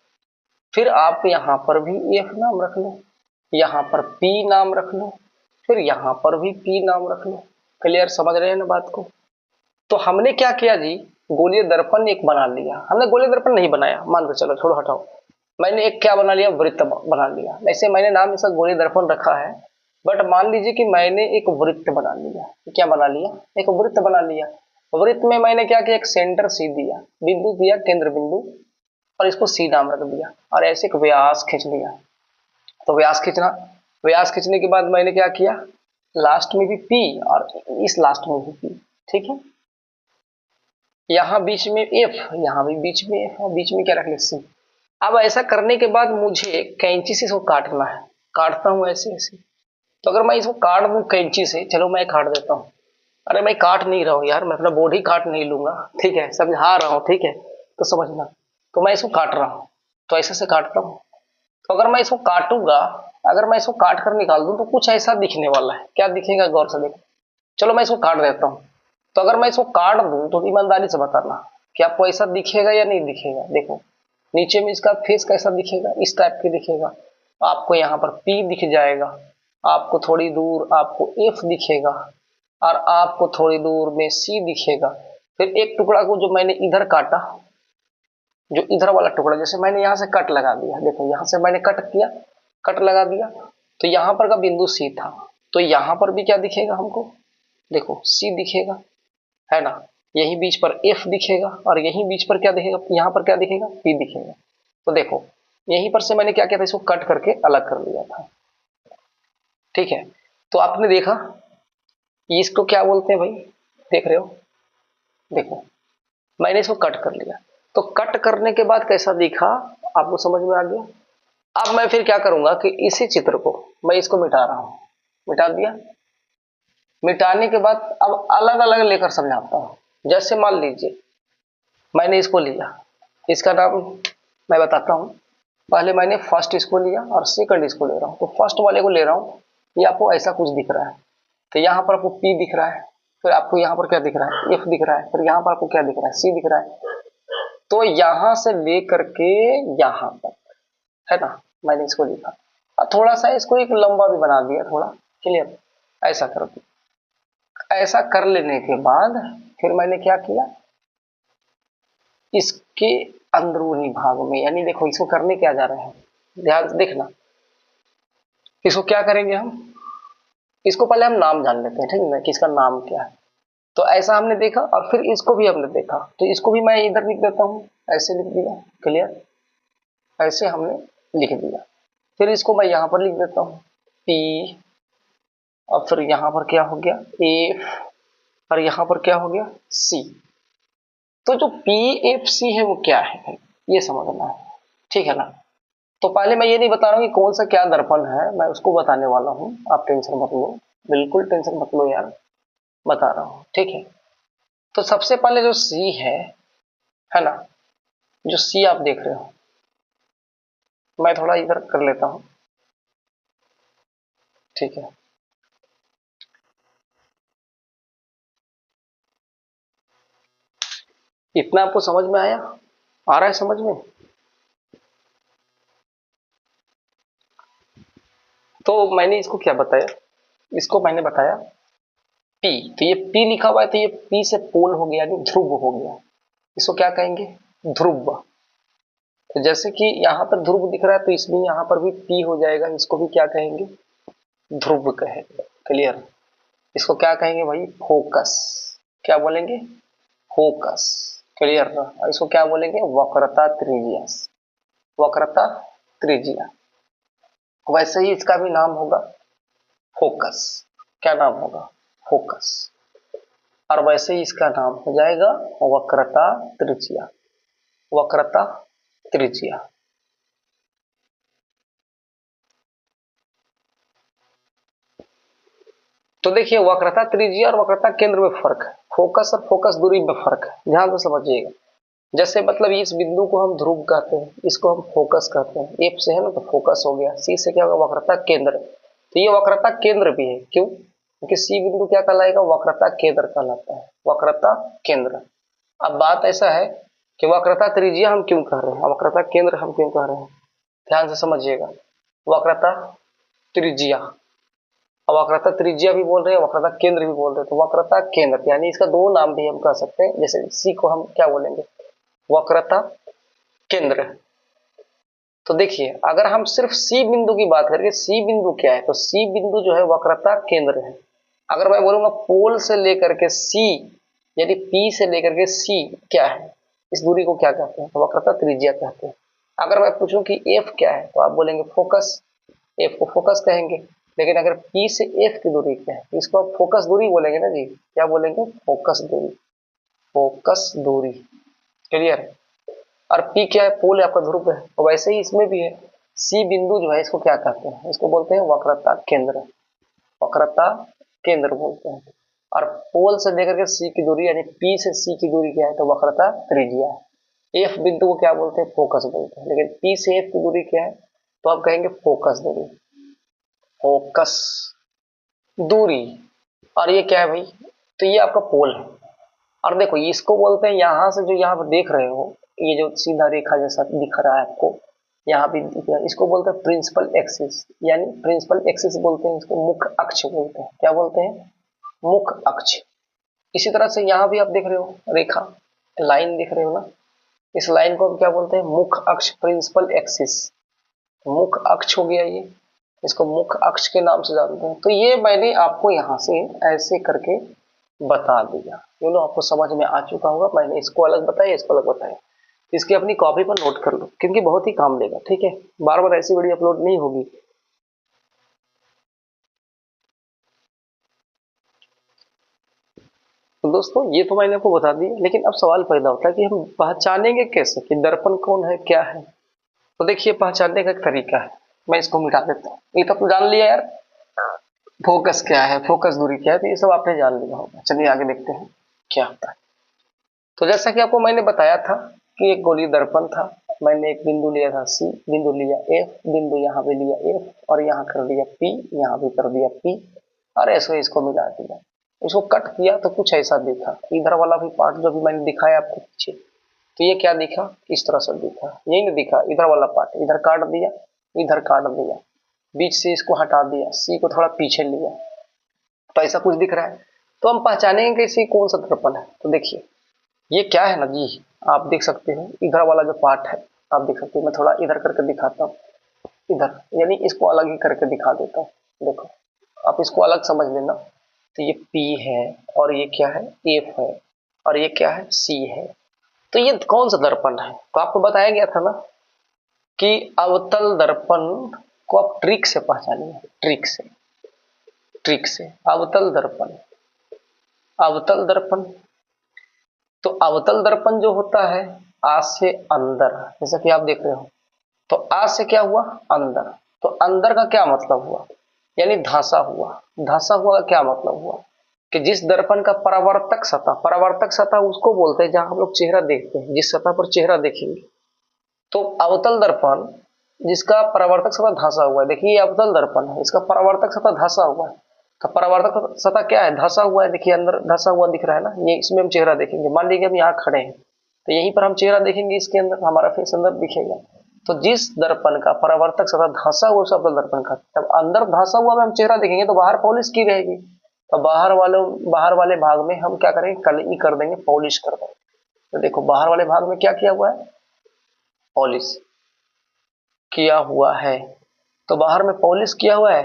फिर आप यहाँ पर भी एफ नाम रख लो, यहाँ पर पी नाम रख लो, फिर यहाँ पर भी पी नाम रख लो। क्लियर, समझ रहे हैं ना बात को? तो हमने क्या किया जी, गोलीय दर्पण एक बना लिया। हमने गोलीय दर्पण नहीं बनाया, मान के चलो, छोड़ो हटाओ। मैंने एक क्या बना लिया, वृत्त बना लिया। वैसे मैंने नाम इसका गोलीय दर्पण रखा है, बट मान लीजिए कि मैंने एक वृत्त बना लिया। क्या बना लिया? एक वृत्त बना लिया। वृत्त में मैंने क्या किया, एक सेंटर सी दिया, बिंदु दिया, केंद्र बिंदु, और इसको सी नाम रख दिया, और ऐसे एक व्यास खींच लिया। तो व्यास खींचना, व्यास खींचने के बाद मैंने क्या किया, लास्ट में भी पी और इस लास्ट में भी पी। ठीक है, यहाँ बीच में एफ, यहाँ भी बीच में एफ, और बीच में क्या रख ले, सी। अब ऐसा करने के बाद मुझे कैंची से इसको काटना है। काटता हूँ ऐसे ऐसे। तो अगर मैं इसको काट दूं कैंची से, चलो मैं काट देता हूँ। अरे मैं काट नहीं रहा हूँ यार, मैं अपना बॉडी काट नहीं लूंगा, ठीक है, समझा रहा हूँ, ठीक है, तो समझना। तो मैं इसको काट रहा हूँ, तो ऐसे से काटता हूँ। तो अगर मैं इसको काटूंगा, अगर मैं इसको काट कर निकाल दूं तो कुछ ऐसा दिखने वाला है। क्या दिखेगा, गौर से देखो। चलो मैं इसको काट देता हूँ। तो अगर मैं इसको काट दूं तो ईमानदारी से बताना कि आपको ऐसा दिखेगा या नहीं दिखेगा। देखो नीचे में इसका फेस कैसा दिखेगा, इस टाइप के दिखेगा। आपको यहाँ पर पी दिख जाएगा, आपको थोड़ी दूर आपको एफ दिखेगा, और आपको थोड़ी दूर में सी दिखेगा। फिर एक टुकड़ा को जो मैंने इधर काटा, जो इधर वाला टुकड़ा, जैसे मैंने यहाँ से कट लगा दिया, देखो यहाँ से मैंने कट किया, कट लगा दिया, तो यहाँ पर का बिंदु सी था, तो यहाँ पर भी क्या दिखेगा हमको, देखो सी दिखेगा, है ना। यही बीच पर एफ दिखेगा, और यही बीच पर क्या दिखेगा, यहाँ पर क्या दिखेगा, पी दिखेगा। तो देखो यहीं पर से मैंने क्या किया था, इसको कट करके अलग कर लिया था। ठीक है, तो आपने देखा इसको क्या बोलते हैं भाई, देख रहे हो, देखो मैंने इसको कट कर लिया। तो कट करने के बाद कैसा दिखा, आपको समझ में आ गया। अब मैं फिर क्या करूंगा कि इसी चित्र को मैं इसको मिटा रहा हूं, मिटा दिया। मिटाने के बाद अब अलग अलग लेकर समझाता हूं। जैसे मान लीजिए मैंने इसको लिया, इसका नाम मैं बताता हूं। पहले मैंने फर्स्ट इसको लिया और सेकंड इसको ले रहा हूं। तो फर्स्ट वाले को ले रहा हूं, ये आपको ऐसा कुछ दिख रहा है। तो यहाँ पर आपको पी दिख रहा है, फिर आपको यहाँ पर क्या दिख रहा है, एफ दिख रहा है, फिर यहाँ पर आपको क्या दिख रहा है, सी दिख रहा है। तो यहाँ से लेकर के यहाँ तक, है ना, मैंने इसको लिखा और थोड़ा सा इसको एक लंबा भी बना दिया, थोड़ा क्लियर, ऐसा कर दिया। ऐसा कर लेने के बाद फिर मैंने क्या किया, इसके अंदरूनी भाग में, यानी देखो इसको करने क्या जा रहे हैं, ध्यान से देखना। इसको क्या करेंगे हम, इसको पहले हम नाम जान लेते हैं, ठीक है ना, कि इसका नाम क्या है। तो ऐसा हमने देखा, और फिर इसको भी हमने देखा, तो इसको भी मैं इधर लिख देता हूँ, ऐसे लिख दिया, क्लियर, ऐसे हमने लिख दिया। फिर इसको मैं यहाँ पर लिख देता हूँ पी, और फिर यहाँ पर क्या हो गया एफ, और यहाँ पर क्या हो गया सी। तो जो पी एफ सी है वो क्या है, ये समझना है, ठीक है ना। तो पहले मैं ये नहीं बता रहा हूँ कि कौन सा क्या दर्पण है, मैं उसको बताने वाला हूँ, आप टेंशन मत लो, बिल्कुल टेंशन मत लो यार, बता रहा हूँ, ठीक है। तो सबसे पहले जो सी है ना, जो सी आप देख रहे हो, मैं थोड़ा इधर कर लेता हूँ, ठीक है। इतना आपको समझ में आया, आ रहा है समझ में? तो मैंने इसको क्या बताया, इसको मैंने बताया पी। तो ये पी लिखा हुआ है, तो ये पी से पोल हो गया, यानी ध्रुव हो गया। इसको क्या कहेंगे, ध्रुव। तो जैसे कि यहाँ पर ध्रुव दिख रहा है, तो इसमें यहाँ पर भी पी हो जाएगा, इसको भी क्या कहेंगे, ध्रुव कहेंगे, क्लियर। इसको क्या कहेंगे भाई, फोकस। क्या बोलेंगे, फोकस, क्लियर ना। इसको क्या बोलेंगे, वक्रता त्रिज्या, वक्रता त्रिज्या। वैसे ही इसका भी नाम होगा फोकस। क्या नाम होगा, फोकस। और वैसे ही इसका नाम हो जाएगा वक्रता त्रिज्या, वक्रता त्रिज्या। तो देखिए वक्रता त्रिज्या और वक्रता केंद्र में फर्क है, फोकस और फोकस दूरी में फर्क है, ध्यान से समझिएगा। जैसे मतलब इस बिंदु को हम ध्रुव कहते हैं, इसको हम फोकस कहते हैं। एफ से है ना तो फोकस हो गया, सी से क्या होगा, वक्रता केंद्र। तो ये वक्रता केंद्र भी है। क्यों? क्योंकि सी बिंदु क्या कहलाएगा? वक्रता केंद्र कहलाता है, वक्रता केंद्र। अब बात ऐसा है कि वक्रता त्रिज्या हम क्यों कह रहे हैं, वक्रता केंद्र हम क्यों कह रहे हैं, ध्यान से समझिएगा। वक्रता त्रिज्या, वक्रता त्रिज्या भी बोल रहे हैं, वक्रता केंद्र भी बोल रहे हैं। तो वक्रता केंद्र यानी इसका दो नाम भी हम कह सकते हैं। जैसे सी को हम क्या बोलेंगे? वक्रता केंद्र। तो देखिए, अगर हम सिर्फ सी बिंदु की बात करें, सी बिंदु क्या है, तो सी बिंदु जो है वक्रता केंद्र है। अगर मैं बोलूंगा पोल से लेकर के सी, यानी पी से लेकर के सी क्या है, इस दूरी को क्या कहते हैं? तो वक्रता त्रिज्या कहते हैं। अगर मैं पूछूं कि एफ क्या है, तो आप बोलेंगे फोकस, एफ को फोकस कहेंगे। लेकिन अगर पी से एफ की दूरी क्या है, तो इसको आप फोकस दूरी बोलेंगे ना जी। क्या बोलेंगे? फोकस दूरी, फोकस दूरी। क्लियर? और पी क्या है? पोल है, आपका ध्रुव है। तो वैसे ही इसमें भी है, सी बिंदु जो है इसको क्या कहते हैं? इसको बोलते हैं वक्रता केंद्र, वक्रता केंद्र बोलते हैं। और पोल से लेकर के सी की दूरी यानी पी से सी की दूरी क्या है? तो वक्रता त्रिज्या है। एफ बिंदु को क्या बोलते हैं? फोकस बोलते हैं। लेकिन पी से एफ की दूरी क्या है? तो आप कहेंगे फोकस दूरी, फोकस दूरी। और ये क्या है भाई? तो ये आपका पोल है। और देखो इसको बोलते हैं, यहां से जो यहाँ पर देख रहे हो, ये जो सीधा रेखा जैसा दिख रहा है आपको, यहाँ भी दिख रहा है, इसको बोलते हैं प्रिंसिपल एक्सिस, यानी प्रिंसिपल एक्सिस बोलते हैं इसको, मुख्य अक्ष बोलते हैं। क्या बोलते हैं? मुख्य अक्ष। इसी तरह से यहाँ भी आप देख रहे हो रेखा, लाइन देख रहे हो ना, इस लाइन को हम क्या बोलते हैं? मुख्य अक्ष, प्रिंसिपल एक्सिस। मुख्य अक्ष हो गया ये, इसको मुख्य अक्ष के नाम से जानते हैं। तो ये मैंने आपको यहाँ से ऐसे करके बता दिया, चलो आपको समझ में आ चुका होगा। मैंने इसको अलग बताया, इसको अलग बताया। इसकी अपनी कॉपी पर नोट कर लो, क्योंकि बहुत ही काम देगा। ठीक है, बार बार ऐसी वीडियो अपलोड नहीं होगी। तो दोस्तों ये तो मैंने आपको बता दिया, लेकिन अब सवाल पैदा होता है कि हम पहचानेंगे कैसे कि दर्पण कौन है, क्या है। तो देखिए, पहचानने का एक तरीका है, मैं इसको मिटा देता हूँ। ये तो जान लिया यार, फोकस क्या है, फोकस दूरी क्या है, तो ये सब आपने जान लिया होगा। चलिए आगे देखते हैं क्या होता है। तो जैसा कि आपको मैंने बताया था कि एक गोलीय दर्पण था, मैंने एक बिंदु लिया था सी, बिंदु लिया एफ, बिंदु यहाँ पे लिया एफ, और यहाँ कर दिया पी, यहाँ भी कर दिया पी, और ऐसे इसको मिला दिया। इसको कट किया तो कुछ ऐसा दिखा। इधर वाला भी पार्ट जो भी मैंने दिखाया आपको पीछे, तो ये क्या दिखा? इस तरह से दिखा। यही नहीं दिखा, इधर वाला पार्ट इधर काट दिया, इधर काट दिया, बीच से इसको हटा दिया, सी को थोड़ा पीछे लिया, तो ऐसा कुछ दिख रहा है। तो हम पहचानेंगे कि इसी कौन सा दर्पण है। तो देखिए ये क्या है ना जी, आप देख सकते हैं इधर वाला जो पार्ट है, आप देख सकते हैं। मैं थोड़ा इधर करके दिखाता हूँ, इधर, यानी इसको अलग ही करके दिखा देता हूँ। देखो आप इसको अलग समझ लेना। तो ये P है, और ये क्या है? F है, और ये क्या है? C है। तो ये कौन सा दर्पण है? तो आपको बताया गया था ना कि अवतल दर्पण को आप ट्रिक से पहचानिए, ट्रिक से, ट्रिक से। अवतल दर्पण, अवतल दर्पण। तो अवतल दर्पण जो होता है आज से अंदर, जैसा कि आप देख रहे हो, तो आज से क्या हुआ? अंदर। तो अंदर का क्या मतलब हुआ? यानी धंसा हुआ। धंसा हुआ का क्या मतलब हुआ? कि जिस दर्पण का परावर्तक सतह, परावर्तक सतह उसको बोलते हैं जहां हम लोग चेहरा देखते हैं, जिस सतह पर चेहरा देखेंगे। तो अवतल दर्पण जिसका परावर्तक सतह धंसा हुआ है, देखिए ये अवतल दर्पण है, इसका परावर्तक सतह धंसा हुआ है। तो परावर्तक सतह क्या है? धंसा हुआ है। देखिए अंदर धंसा हुआ दिख रहा है ना, ये इसमें हम चेहरा देखेंगे। मान लीजिए हम यहाँ खड़े हैं, तो यहीं पर हम चेहरा देखेंगे, इसके अंदर हमारा फेस अंदर दिखेगा। तो जिस दर्पण का परावर्तक सतह धंसा हुआ उस अवतल दर्पण का, जब अंदर धंसा हुआ में हम चेहरा देखेंगे तो बाहर पॉलिश की रहेगी। तो बाहर वाले भाग में हम क्या करेंगे? कलई कर देंगे, पॉलिश कर देंगे। तो देखो बाहर वाले भाग में क्या किया हुआ है? पॉलिश किया हुआ है। तो बाहर में पॉलिश किया हुआ है,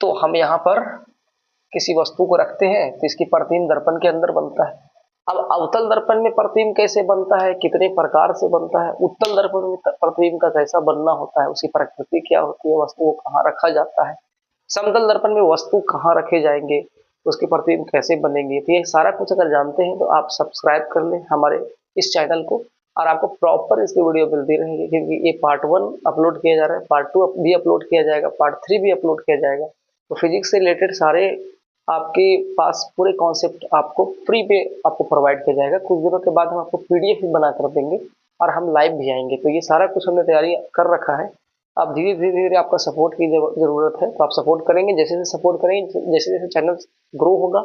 तो हम यहाँ पर किसी वस्तु को रखते हैं तो इसकी प्रतिबिंब दर्पण के अंदर बनता है। अब अवतल दर्पण में प्रतिबिंब कैसे बनता है, कितने प्रकार से बनता है, उत्तल दर्पण में प्रतिबिंब का कैसा बनना होता है, उसकी प्रकृति क्या होती है, वस्तु को कहाँ रखा जाता है, समतल दर्पण में वस्तु कहाँ रखे जाएंगे, उसके प्रतिबिंब कैसे बनेंगे। तो ये सारा कुछ अगर जानते हैं तो आप सब्सक्राइब कर लें हमारे इस चैनल को, और आपको प्रॉपर इसकी वीडियो मिलती रहेगी। क्योंकि ये पार्ट 1 अपलोड किया जा रहा है, पार्ट 2 भी अपलोड किया जाएगा, पार्ट 3 भी अपलोड किया जाएगा। तो फिजिक्स से रिलेटेड सारे आपके पास पूरे कॉन्सेप्ट आपको फ्री पे आपको प्रोवाइड किया जाएगा। कुछ दिनों के बाद हम आपको पीडीएफ भी बना कर देंगे, और हम लाइव भी आएंगे। तो ये सारा कुछ हमने तैयारी कर रखा है। आप धीरे धीरे आपका सपोर्ट की ज़रूरत है, तो आप सपोर्ट करेंगे, जैसे जैसे सपोर्ट करेंगे, जैसे जैसे चैनल ग्रो होगा,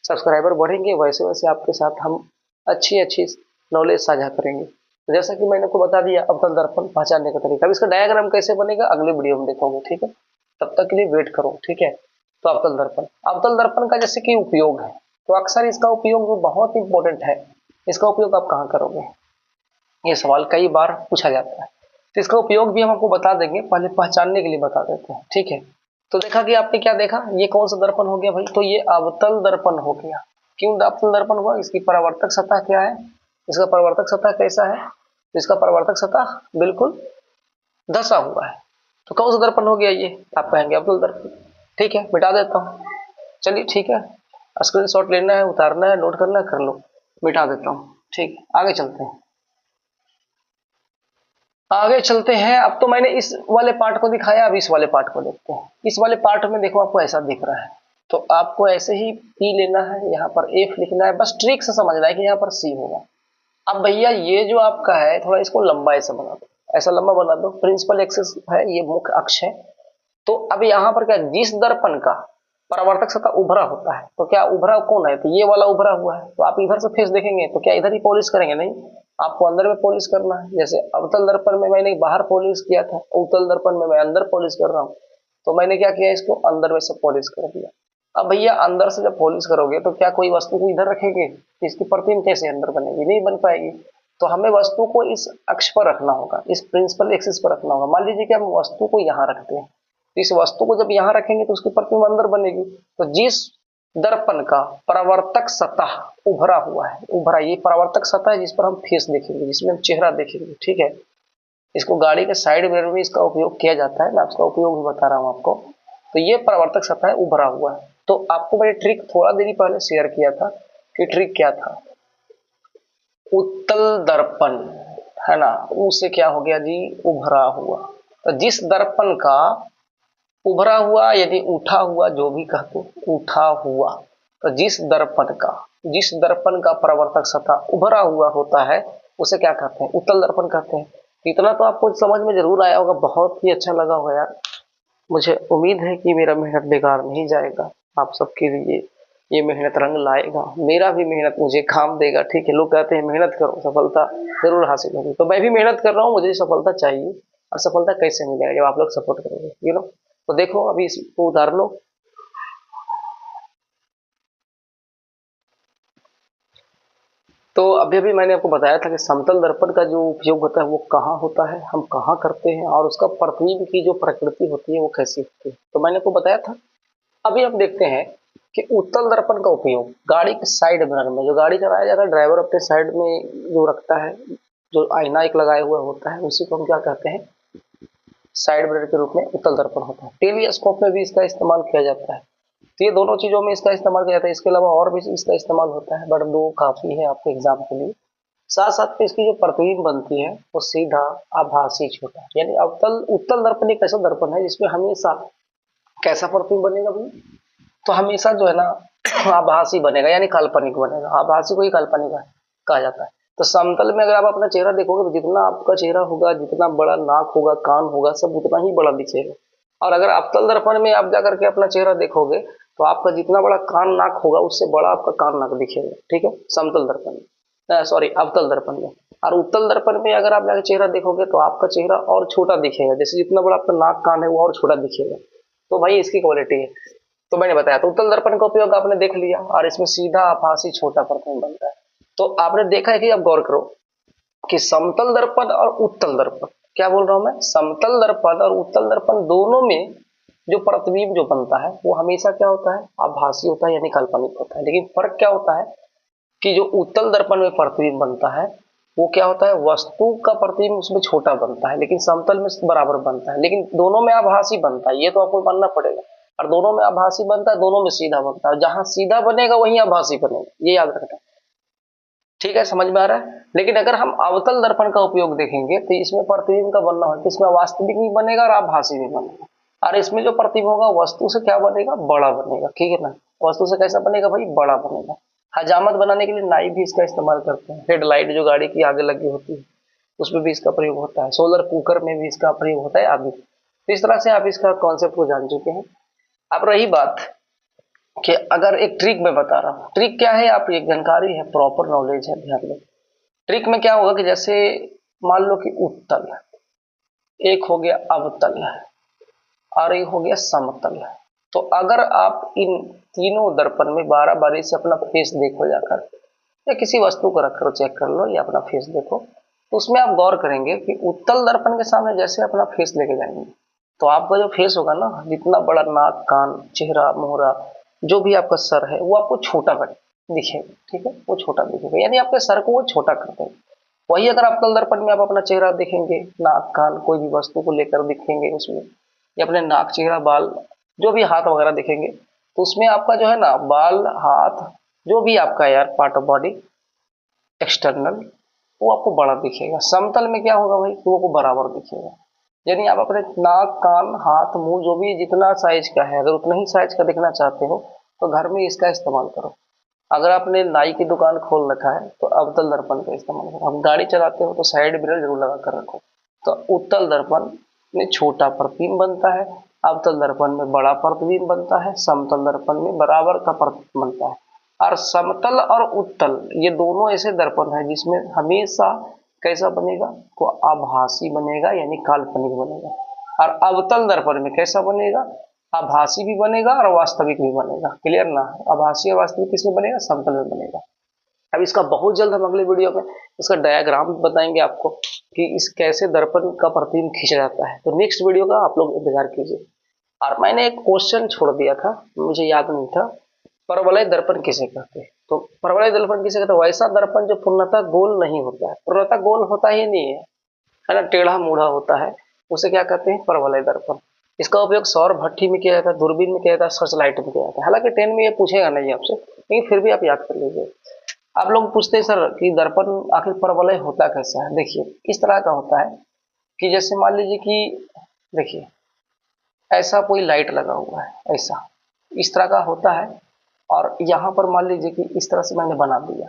सब्सक्राइबर बढ़ेंगे, वैसे वैसे आपके साथ हम अच्छी अच्छी नॉलेज साझा करेंगे। तो जैसा कि मैंने आपको बता दिया अवतल दर्पण पहचानने का तरीका। अब इसका डायग्राम कैसे बनेगा अगले वीडियो में देखोगे, ठीक है। तब तक के लिए वेट करो, ठीक है। तो अवतल दर्पण का जैसे कि उपयोग है, तो अक्सर इसका उपयोग जो बहुत इंपॉर्टेंट है, इसका उपयोग आप कहाँ करोगे, ये सवाल कई बार पूछा जाता है। तो इसका उपयोग भी हम आपको बता देंगे, पहले पहचानने के लिए बता देते हैं, ठीक है। तो देखा कि आपने क्या देखा, ये कौन सा दर्पण हो गया भाई, तो ये अवतल दर्पण हो गया। क्यों अवतल दर्पण हुआ, इसकी परावर्तक सतह क्या है, इसका परावर्तक सतह कैसा है, तो इसका परावर्तक सतह बिल्कुल धसा हुआ है। तो कौन सा दर्पण हो गया ये, आप कहेंगे अवतल दर्पण, ठीक है। मिटा देता हूँ, चलिए ठीक है, स्क्रीनशॉट लेना है, उतारना है, नोट करना है, कर लो, मिटा देता हूँ, ठीक है। आगे चलते हैं, आगे चलते हैं। अब तो मैंने इस वाले पार्ट को दिखाया, अब इस वाले पार्ट को देखते हैं। इस वाले पार्ट में देखो आपको ऐसा दिख रहा है, तो आपको ऐसे ही पी लेना है, यहाँ पर एफ लिखना है, बस ट्रिक से समझना है कि यहाँ पर सी होगा। अब भैया ये जो आपका है, थोड़ा इसको लंबा ऐसा बना दो, ऐसा लंबा बना दो, प्रिंसिपल एक्सिस है, ये मुख्य अक्ष है। तो अब यहाँ पर क्या, जिस दर्पण का परावर्तक सतह उभरा होता है, तो क्या उभरा कौन है, तो ये वाला उभरा हुआ है। तो आप इधर से फेस देखेंगे तो क्या इधर ही पॉलिश करेंगे, नहीं, आपको अंदर में पॉलिश करना है। जैसे अवतल दर्पण में मैंने बाहर पॉलिश किया था, उत्तल दर्पण में मैं अंदर पॉलिश कर रहा हूँ, तो मैंने क्या किया, इसको अंदर में से पॉलिश कर दिया। अब भैया अंदर से जब पॉलिश करोगे तो क्या कोई वस्तु को इधर रखेंगे, तो इसकी प्रतिबिंब कैसे अंदर बनेगी, नहीं बन पाएगी। तो हमें वस्तु को इस अक्ष पर रखना होगा, इस प्रिंसिपल एक्सिस पर रखना होगा। मान लीजिए कि हम वस्तु को यहाँ रखते हैं, इस वस्तु को जब यहाँ रखेंगे तो उसकी प्रतिबिंब अंदर बनेगी। तो जिस दर्पण का परावर्तक सतह उभरा हुआ है, उभरा, ये परावर्तक सतह है जिस पर हम फेस देखेंगे, जिसमें हम चेहरा देखेंगे, ठीक है। इसको गाड़ी के साइड मिरर में इसका उपयोग किया जाता है, मैं इसका उपयोग भी बता रहा हूँ आपको। तो ये परावर्तक सतह है, उभरा हुआ है। तो आपको मैंने ट्रिक थोड़ा देर पहले शेयर किया था कि ट्रिक क्या था, उत्तल दर्पण है ना, उससे क्या हो गया जी, उभरा हुआ। तो जिस दर्पण का उभरा हुआ यदि उठा हुआ, जो भी कहते उठा हुआ, तो जिस दर्पण का परावर्तक सतह उभरा हुआ होता है उसे क्या कहते हैं, उत्तल दर्पण कहते हैं। इतना तो आपको समझ में जरूर आया होगा, बहुत ही अच्छा लगा होगा यार। मुझे उम्मीद है कि मेरा मेहनत बेकार नहीं जाएगा, आप सबके लिए ये मेहनत रंग लाएगा, मेरा भी मेहनत मुझे काम देगा, ठीक है। लोग कहते हैं मेहनत करो सफलता जरूर हासिल होगी, तो मैं भी मेहनत कर रहा हूँ, मुझे सफलता चाहिए। और सफलता कैसे मिलेगा, जब आप लोग सपोर्ट करोगे, तो देखो अभी इसको उतार लो। तो अभी अभी मैंने आपको बताया था कि समतल दर्पण का जो उपयोग होता है वो कहाँ होता है, हम कहाँ करते हैं, और उसका प्रतिबिंब की जो प्रकृति होती है वो कैसी होती है, तो मैंने आपको बताया था। अभी हम देखते हैं कि उत्तल दर्पण का उपयोग गाड़ी के साइड मिरर में, जो गाड़ी चलाया जाता है ड्राइवर अपने साइड में जो रखता है, जो आईना एक लगाया हुआ होता है, उसी को हम क्या कहते हैं, साइड मिरर के रूप में उत्तल दर्पण होता है। टेलीस्कोप में भी इसका इस्तेमाल किया जाता है। तो ये दोनों चीजों में इसका इस्तेमाल किया जाता है, इसके अलावा और भी इसका इस्तेमाल होता है, बट दो काफी है आपके एग्जाम के लिए। साथ साथ में इसकी जो प्रतिबिंब बनती है वो सीधा आभासी छोटा, यानी अवतल उत्तल दर्पण एक ऐसा दर्पण है जिसमें हमेशा कैसा प्रतिबिंब बनेगा भाई, तो हमेशा जो है ना आभासी बनेगा, यानी काल्पनिक बनेगा। आभासी को ही काल्पनिक कहा जाता है। तो समतल में अगर आप अपना चेहरा देखोगे तो जितना आपका चेहरा होगा, जितना बड़ा नाक होगा, कान होगा, सब उतना ही बड़ा दिखेगा। और अगर अवतल दर्पण में आप जाकर के अपना चेहरा देखोगे तो आपका जितना बड़ा कान नाक होगा उससे बड़ा आपका कान नाक दिखेगा, ठीक है, समतल दर्पण में, सॉरी अवतल दर्पण में। और उत्तल दर्पण में अगर आप जाकर चेहरा देखोगे तो आपका चेहरा और छोटा दिखेगा, जैसे जितना बड़ा आपका नाक कान है वो और छोटा दिखेगा। तो भाई इसकी क्वालिटी है। तो मैंने बताया, तो उत्तल दर्पण का उपयोग आपने देख लिया, और इसमें सीधा आभासी छोटा प्रतिबिंब बनता है। तो आपने देखा है कि, अब गौर करो कि समतल दर्पण और उत्तल दर्पण, क्या बोल रहा हूं मैं, समतल दर्पण और उत्तल दर्पण दोनों में जो प्रतिबिंब जो बनता है वो हमेशा क्या होता है, आभासी होता है, यानी काल्पनिक होता है। लेकिन फर्क क्या होता है कि जो उत्तल दर्पण में प्रतिबिंब बनता है वो क्या होता है, वस्तु का प्रतिबिंब उसमें छोटा बनता है, लेकिन समतल में बराबर बनता है, लेकिन दोनों में आभासी बनता है, ये तो आपको मानना पड़ेगा। और दोनों में आभासी बनता है, दोनों में सीधा बनता है, जहां सीधा बनेगा वहीं आभासी बनेगा, ये याद रखना, ठीक है, समझ में आ रहा है। लेकिन अगर हम अवतल दर्पण का उपयोग देखेंगे तो इसमें प्रतिबिंब का बनना होगा, इसमें वास्तविक भी बनेगा और आभासी भी बनेगा। और इसमें जो प्रतिबिंब होगा वस्तु से क्या बनेगा, बड़ा बनेगा, ठीक है ना। वस्तु से कैसा बनेगा भाई, बड़ा बनेगा। हजामत बनाने के लिए नाई भी इसका इस्तेमाल करते हैं, हेडलाइट जो गाड़ी की आगे लगी होती है उसमें भी इसका प्रयोग होता है, सोलर कुकर में भी इसका प्रयोग होता है आदि। तो इस तरह से आप इसका कॉन्सेप्ट को जान चुके हैं। अब रही बात कि अगर एक ट्रिक मैं बता रहा हूँ, ट्रिक क्या है, आप एक जानकारी है, प्रॉपर नॉलेज है, ध्यान दो। ट्रिक में क्या होगा कि जैसे मान लो कि उत्तल, एक हो गया अवतल और एक हो गया समतल। तो अगर आप इन तीनों दर्पण में 12 बारी से अपना फेस देखो जाकर, या किसी वस्तु को रख कर चेक कर लो या अपना फेस देखो, तो उसमें आप गौर करेंगे कि उत्तल दर्पण के सामने जैसे अपना फेस लेके जाएंगे तो आपका जो फेस होगा ना, जितना बड़ा नाक, कान, चेहरा, मोहरा, जो भी आपका सर है वो आपको छोटा दिखेगा। ठीक है, वो छोटा दिखेगा, यानी आपके सर को वो छोटा कर देंगे। वही अगर आप तल दर्पण में आप अपना चेहरा देखेंगे, नाक, कान, कोई भी वस्तु को लेकर दिखेंगे उसमें, या अपने नाक, चेहरा, बाल, जो भी हाथ वगैरह दिखेंगे, तो उसमें आपका जो है ना बाल, हाथ, जो भी आपका यार पार्ट ऑफ बॉडी एक्सटर्नल, वो आपको बड़ा दिखेगा। समतल में क्या होगा भाई, वो आपको बराबर दिखेगा। यानी आप अपने नाक, कान, हाथ, मुंह, जो भी जितना साइज का है, अगर उतना ही साइज का दिखना चाहते हो तो घर में इसका इस्तेमाल करो। अगर आपने नाई की दुकान खोल रखा है तो अवतल दर्पण का इस्तेमाल करो। आप गाड़ी चलाते हो तो साइड मिरर जरूर लगा कर रखो। तो उत्तल दर्पण में छोटा प्रतिबिंब बनता है, अवतल दर्पण में बड़ा प्रतिबिंब बनता है, समतल दर्पण में बराबर का प्रतिबिंब बनता है। और समतल और उत्तल ये दोनों ऐसे दर्पण है जिसमें हमेशा कैसा बनेगा, तो आभासी बनेगा, यानी काल्पनिक बनेगा। और अवतल दर्पण में कैसा बनेगा, आभासी भी बनेगा और वास्तविक भी बनेगा। क्लियर ना, आभासी और वास्तविक किसमें बनेगा, समतल में बनेगा। अब इसका बहुत जल्द हम अगले वीडियो में इसका डायग्राम बताएंगे आपको कि इस कैसे दर्पण का प्रतिबिंब खींचा जाता है। तो नेक्स्ट वीडियो का आप लोग इंतजार कीजिए। और मैंने एक क्वेश्चन छोड़ दिया था, मुझे याद नहीं था, परवलय दर्पण किसे कहते हैं। तो परवलय दर्पण किसे कहते हैं, वैसा दर्पण जो पूर्णतः गोल नहीं होता है, पूर्णतः गोल होता ही नहीं है ना, टेढ़ा मूढ़ा होता है, उसे क्या कहते हैं, परवलय दर्पण। इसका उपयोग सौर भट्ठी में किया जाता है, दूरबीन में किया जाता है, सर्च लाइट में किया जाता है। हालांकि 10 में ये पूछेगा नहीं आपसे, लेकिन फिर भी आप याद कर लीजिए। आप लोग पूछते हैं सर कि दर्पण आखिर परवलय होता कैसा है। देखिए इस तरह का होता है कि जैसे मान लीजिए कि देखिए ऐसा कोई लाइट लगा हुआ है, ऐसा इस तरह का होता है, और यहाँ पर मान लीजिए कि इस तरह से मैंने बना दिया,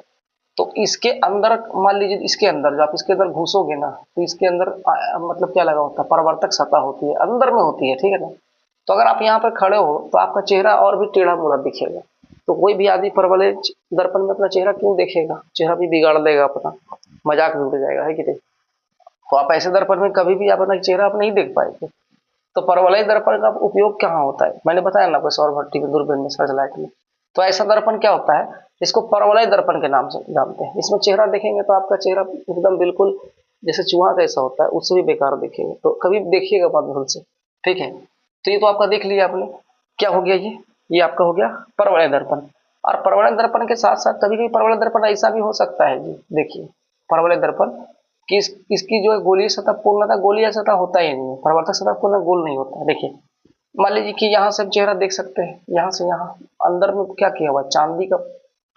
तो इसके अंदर मान लीजिए, इसके अंदर जो आप इसके अंदर घुसोगे ना, तो इसके अंदर मतलब क्या लगा होता है, परावर्तक सतह होती है, अंदर में होती है, ठीक है ना। तो अगर आप यहाँ पर खड़े हो तो आपका चेहरा और भी टेढ़ा मुड़ा दिखेगा। तो कोई भी आदमी परवलय दर्पण में अपना चेहरा क्यों देखेगा, चेहरा भी बिगाड़ देगा अपना, मजाक भी उड़ जाएगा, है कि नहीं। तो आप ऐसे दर्पण में कभी भी अपना चेहरा आप नहीं देख पाएंगे। तो परवलय दर्पण का उपयोग कहाँ होता है, मैंने बताया ना, सौर भट्टी में, दूरबीन में, सर्च लाइट में। तो ऐसा दर्पण क्या होता है, इसको परवलय दर्पण के नाम से जानते हैं। इसमें चेहरा देखेंगे तो आपका चेहरा एकदम बिल्कुल जैसे चूहा कैसा होता है उससे भी बेकार दिखेगा, तो कभी देखिएगा मत भूल से, ठीक है। तो ये तो आपका देख लिया आपने, क्या हो गया, ये आपका हो गया परवलय दर्पण। और परवलय दर्पण के साथ साथ कभी कभी परवलय दर्पण ऐसा भी हो सकता है जी, देखिए परवलय दर्पण कि इसकी जो है गोलीय सतह पूर्णतः गोलीय सतह होता ही नहीं है, परावर्तक सतह पूर्ण गोल नहीं होता है। देखिए मान लीजिए कि यहाँ से हम चेहरा देख सकते हैं, यहाँ से यहाँ अंदर में क्या किया हुआ है, चांदी का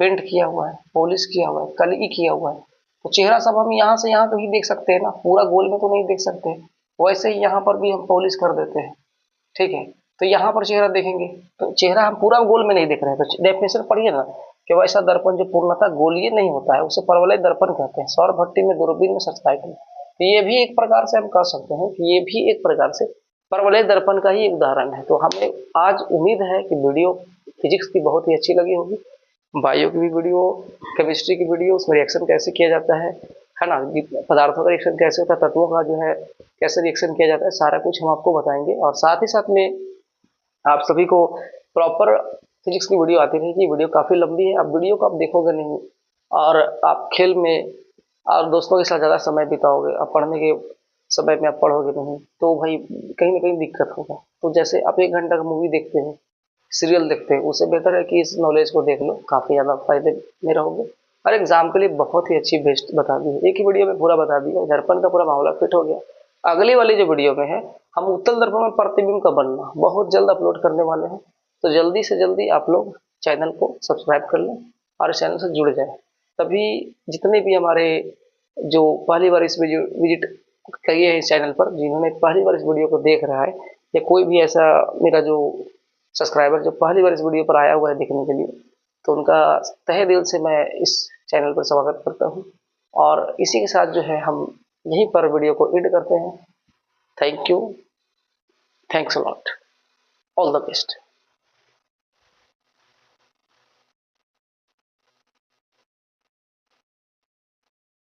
पेंट किया हुआ है, पॉलिश किया हुआ है, कलगी किया हुआ है। तो चेहरा सब हम यहाँ से यहाँ तो ही देख सकते हैं ना, पूरा गोल में तो नहीं देख सकते। वैसे ही यहाँ पर भी हम पॉलिश कर देते हैं, ठीक है। तो यहाँ पर चेहरा देखेंगे तो चेहरा हम पूरा गोल में नहीं देख रहे हैं, तो डेफिनेशन पढ़िए ना कि वैसा दर्पण जो पूर्णतः गोलीय नहीं होता है उसे परवलय दर्पण कहते हैं। सौर भट्टी में, दूरबीन में, सर्च लाइट में। तो ये भी एक प्रकार से हम कह सकते हैं कि ये भी एक प्रकार से परवलय दर्पण का ही उदाहरण है। तो हमें आज उम्मीद है कि वीडियो फिजिक्स की बहुत ही अच्छी लगी होगी, बायो की भी वीडियो, केमिस्ट्री की वीडियो, उसमें रिएक्शन कैसे किया जाता है ना, पदार्थों का रिएक्शन कैसे होता है, तत्वों का जो है कैसे रिएक्शन किया जाता है, सारा कुछ हम आपको बताएंगे। और साथ ही साथ में आप सभी को प्रॉपर फिजिक्स की वीडियो आती रहेगी। वीडियो काफ़ी लंबी है, आप वीडियो को आप देखोगे नहीं और आप खेल में और दोस्तों के साथ ज़्यादा समय बिताओगे, आप पढ़ने के समय में आप पढ़ोगे नहीं, तो भाई कहीं ना कहीं दिक्कत होगा। तो जैसे आप 1 घंटा का मूवी देखते हैं, सीरियल देखते हैं, उससे बेहतर है कि इस नॉलेज को देख लो, काफ़ी ज़्यादा फायदे में रहोगे। और एग्जाम के लिए बहुत ही अच्छी बेस्ट बता दी है, एक ही वीडियो में पूरा बता दिया, दर्पण का पूरा मामला फिट हो गया। अगली वाली जो वीडियो में है, हम उत्तल दर्पण में प्रतिबिंब का बनना बहुत जल्द अपलोड करने वाले हैं। तो जल्दी से जल्दी आप लोग चैनल को सब्सक्राइब कर लें और इस चैनल से जुड़ जाएं, तभी जितने भी हमारे जो पहली बार इस वीडियो विजिट किए हैं इस चैनल पर, जिन्होंने पहली बार इस वीडियो को देख रहा है, या कोई भी ऐसा मेरा जो सब्सक्राइबर जो पहली बार इस वीडियो पर आया हुआ है देखने के लिए, तो उनका तहे दिल से मैं इस चैनल पर स्वागत करता हूँ। और इसी के साथ जो है हम यहीं पर वीडियो को एंड करते हैं। Thank you. Thanks a lot, all the best.